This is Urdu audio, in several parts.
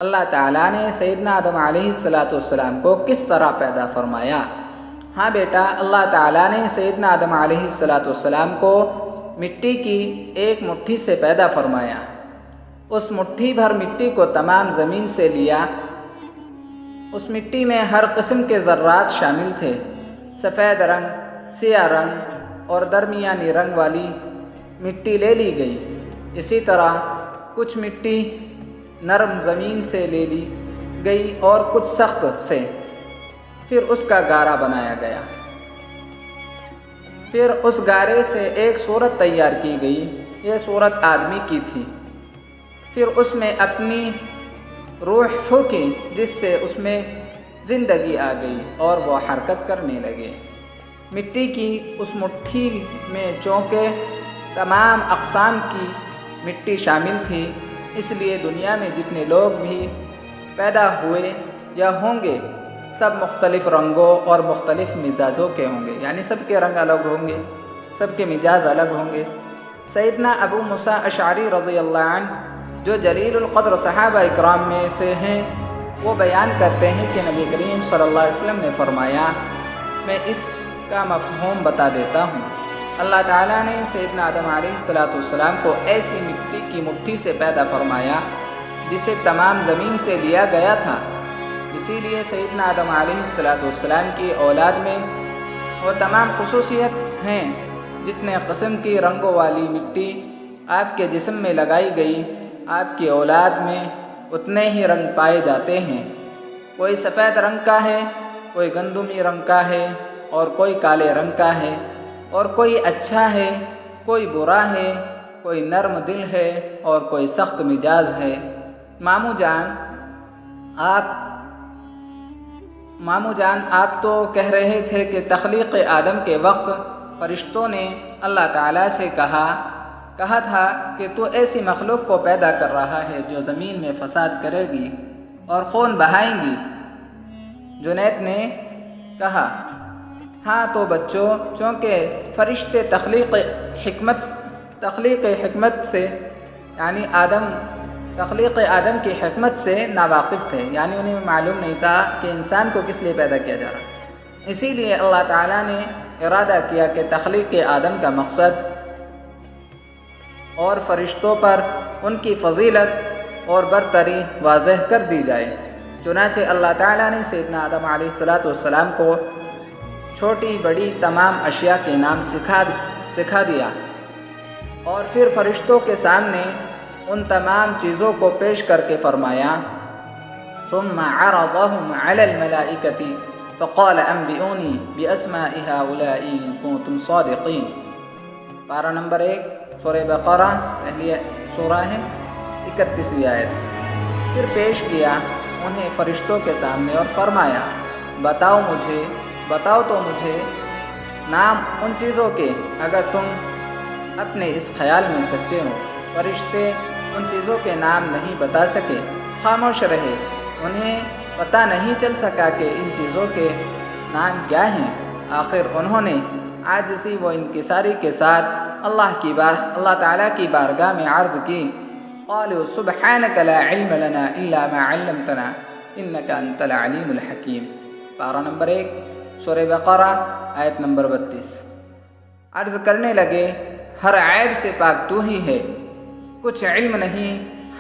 اللہ تعالیٰ نے سیدنا آدم علیہ السلام کو کس طرح پیدا فرمایا؟ ہاں بیٹا، اللہ تعالیٰ نے سیدنا آدم علیہ السلام کو مٹی کی ایک مٹھی سے پیدا فرمایا۔ اس مٹھی بھر مٹی کو تمام زمین سے لیا۔ اس مٹی میں ہر قسم کے ذرات شامل تھے، سفید رنگ، سیاہ رنگ اور درمیانی رنگ والی مٹی لے لی گئی۔ اسی طرح کچھ مٹی نرم زمین سے لے لی گئی اور کچھ سخت سے، پھر اس کا گارا بنایا گیا۔ پھر اس گارے سے ایک صورت تیار کی گئی، یہ صورت آدمی کی تھی۔ پھر اس میں اپنی روح پھونکی، جس سے اس میں زندگی آ گئی اور وہ حرکت کرنے لگے۔ مٹی کی اس مٹھی میں چونکہ تمام اقسام کی مٹی شامل تھی، اس لیے دنیا میں جتنے لوگ بھی پیدا ہوئے یا ہوں گے سب مختلف رنگوں اور مختلف مزاجوں کے ہوں گے، یعنی سب کے رنگ الگ ہوں گے، سب کے مزاج الگ ہوں گے۔ سیدنا ابو موسیٰ اشعری رضی اللہ عنہ، جو جلیل القدر صحابہ اکرام میں سے ہیں، وہ بیان کرتے ہیں کہ نبی کریم صلی اللہ علیہ وسلم نے فرمایا، میں اس کا مفہوم بتا دیتا ہوں۔ اللہ تعالیٰ نے سیدنا آدم علیہ السلام کو ایسی مٹی کی مٹھی سے پیدا فرمایا جسے تمام زمین سے لیا گیا تھا۔ اسی لیے سیدنا آدم علیہ السلام کی اولاد میں وہ تمام خصوصیت ہیں، جتنے قسم کی رنگوں والی مٹی آپ کے جسم میں لگائی گئی، آپ کی اولاد میں اتنے ہی رنگ پائے جاتے ہیں۔ کوئی سفید رنگ کا ہے، کوئی گندمی رنگ کا ہے اور کوئی کالے رنگ کا ہے، اور کوئی اچھا ہے، کوئی برا ہے، کوئی نرم دل ہے اور کوئی سخت مزاج ہے۔ ماموں جان آپ تو کہہ رہے تھے کہ تخلیق آدم کے وقت فرشتوں نے اللہ تعالیٰ سے کہا تھا کہ تو ایسی مخلوق کو پیدا کر رہا ہے جو زمین میں فساد کرے گی اور خون بہائیں گی۔ جنید نے کہا، ہاں تو بچوں، چونکہ فرشتے تخلیق حکمت سے یعنی تخلیق آدم کی حکمت سے ناواقف تھے، یعنی انہیں معلوم نہیں تھا کہ انسان کو کس لیے پیدا کیا جا رہا ہے۔ اسی لیے اللہ تعالیٰ نے ارادہ کیا کہ تخلیق آدم کا مقصد اور فرشتوں پر ان کی فضیلت اور برتری واضح کر دی جائے۔ چنانچہ اللہ تعالیٰ نے سیدنا آدم علیہ السلام کو چھوٹی بڑی تمام اشیاء کے نام سکھا دیا، اور پھر فرشتوں کے سامنے ان تمام چیزوں کو پیش کر کے فرمایا، ثم عرضهم على الملائكة فقال انبئوني باسماء هؤلاء ان كنتم صادقين۔ پارہ نمبر 1 سورہ بقرہ، پہلی سورہ ہے، 31ویں آیت۔ پھر پیش کیا انہیں فرشتوں کے سامنے اور فرمایا، بتاؤ تو مجھے نام ان چیزوں کے اگر تم اپنے اس خیال میں سچے ہو۔ فرشتے ان چیزوں کے نام نہیں بتا سکے، خاموش رہے، انہیں پتہ نہیں چل سکا کہ ان چیزوں کے نام کیا ہیں۔ آخر انہوں نے عاجزی و انکساری کے ساتھ اللہ تعالیٰ کی بارگاہ میں عرض کی، قالوا سبحانک لا علم لنا الا ما علمتنا انک انت العلیم الحکیم۔ پارہ نمبر 1 سورہ بقرہ، آیت نمبر 32۔ عرض کرنے لگے، ہر عیب سے پاک تو ہی ہے، کچھ علم نہیں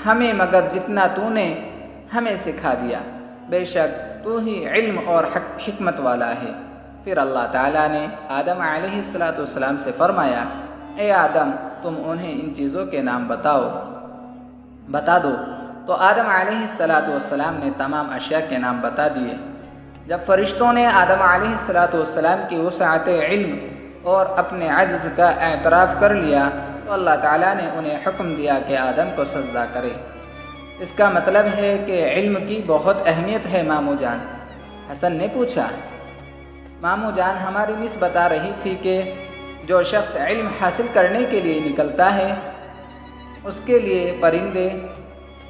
ہمیں مگر جتنا تو نے ہمیں سکھا دیا، بے شک تو ہی علم اور حکمت والا ہے۔ پھر اللہ تعالیٰ نے آدم علیہ السلام سے فرمایا، اے آدم، تم انہیں ان چیزوں کے نام بتا دو۔ تو آدم علیہ السلام نے تمام اشیاء کے نام بتا دیے۔ جب فرشتوں نے آدم علیہ السلام کی وسعت علم اور اپنے عجز کا اعتراف کر لیا تو اللہ تعالیٰ نے انہیں حکم دیا کہ آدم کو سجدہ کرے۔ اس کا مطلب ہے کہ علم کی بہت اہمیت ہے ماموں جان۔ حسن نے پوچھا، ماموں جان ہماری مس بتا رہی تھی کہ جو شخص علم حاصل کرنے کے لیے نکلتا ہے اس کے لیے پرندے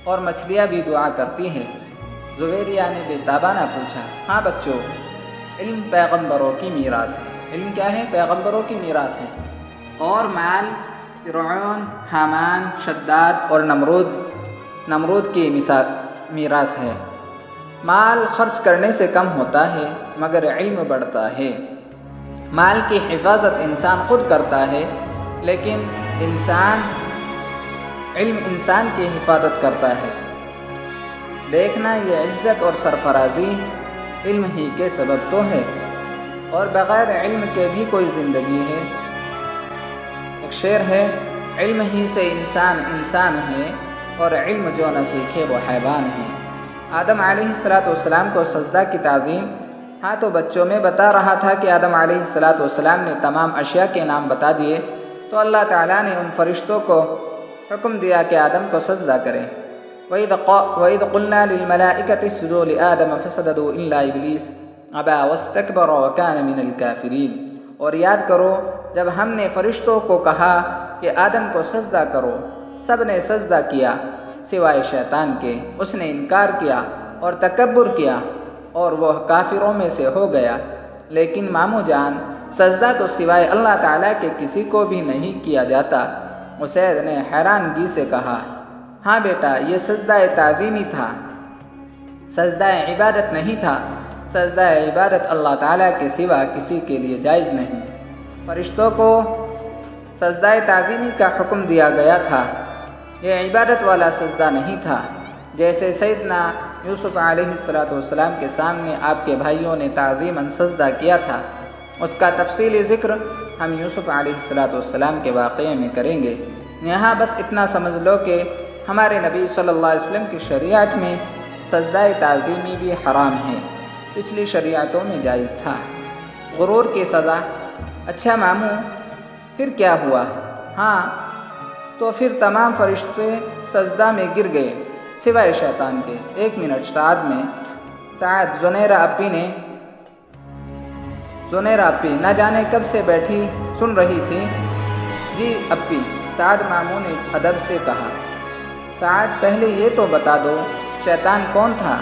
اور مچھلیاں بھی دعا کرتی ہیں۔ زبیریہ نے بے تابانہ پوچھا، ہاں بچوں، علم پیغمبروں کی میراث ہے۔ علم کیا ہے؟ پیغمبروں کی میراث ہے۔ اور مال فرعون، حامان، شداد اور نمرود کی میراث ہے۔ مال خرچ کرنے سے کم ہوتا ہے مگر علم بڑھتا ہے۔ مال کی حفاظت انسان خود کرتا ہے لیکن علم انسان کی حفاظت کرتا ہے۔ دیکھنا یہ عزت اور سرفرازی علم ہی کے سبب تو ہے، اور بغیر علم کے بھی کوئی زندگی ہے۔ ایک شعر ہے، علم ہی سے انسان ہے اور علم جو نہ سیکھے وہ حیوان ہے۔ آدم علیہ السلام کو سجدہ کی تعظیم، ہاں تو بچوں میں بتا رہا تھا کہ آدم علیہ السلام نے تمام اشیاء کے نام بتا دیے تو اللہ تعالیٰ نے ان فرشتوں کو حکم دیا کہ آدم کو سجدہ کریں۔ وَإِذْ قُلْنَا لِلْمَلَائِكَةِ اسْجُدُوا لِآدَمَ فَسَجَدُوا إِلَّا إِبْلِيسَ أَبَىٰ وَاسْتَكْبَرَ وَكَانَ مِنَ الْكَافِرِينَ۔ اور یاد کرو جب ہم نے فرشتوں کو کہا کہ آدم کو سجدہ کرو، سب نے سجدہ کیا سوائے شیطان کے، اس نے انکار کیا اور تکبر کیا اور وہ کافروں میں سے ہو گیا۔ لیکن مامو جان، سجدہ تو سوائے اللہ تعالیٰ کے کسی کو بھی نہیں کیا جاتا۔ اسید نے حیرانگی سے کہا، ہاں بیٹا، یہ سجدہ تعظیمی تھا، سجدہ عبادت نہیں تھا۔ سجدہ عبادت اللہ تعالیٰ کے سوا کسی کے لیے جائز نہیں۔ فرشتوں کو سجدہ تعظیمی کا حکم دیا گیا تھا، یہ عبادت والا سجدہ نہیں تھا۔ جیسے سیدنا یوسف علیہ السلام کے سامنے آپ کے بھائیوں نے تعظیماً سجدہ کیا تھا، اس کا تفصیلی ذکر ہم یوسف علیہ السلام کے واقعے میں کریں گے۔ یہاں بس اتنا سمجھ لو کہ ہمارے نبی صلی اللہ علیہ وسلم کی شریعت میں سجدہ تعظیمی بھی حرام ہے، پچھلی شریعتوں میں جائز تھا۔ غرور کی سزا، اچھا ماموں پھر کیا ہوا؟ ہاں تو پھر تمام فرشتے سجدہ میں گر گئے سوائے شیطان کے۔ 1 منٹ، سعد زنیرہ اپی نہ جانے کب سے بیٹھی سن رہی تھی۔ جی اپی، سعد ماموں نے ادب سے کہا۔ سعد پہلے یہ تو بتا دو شیطان کون تھا؟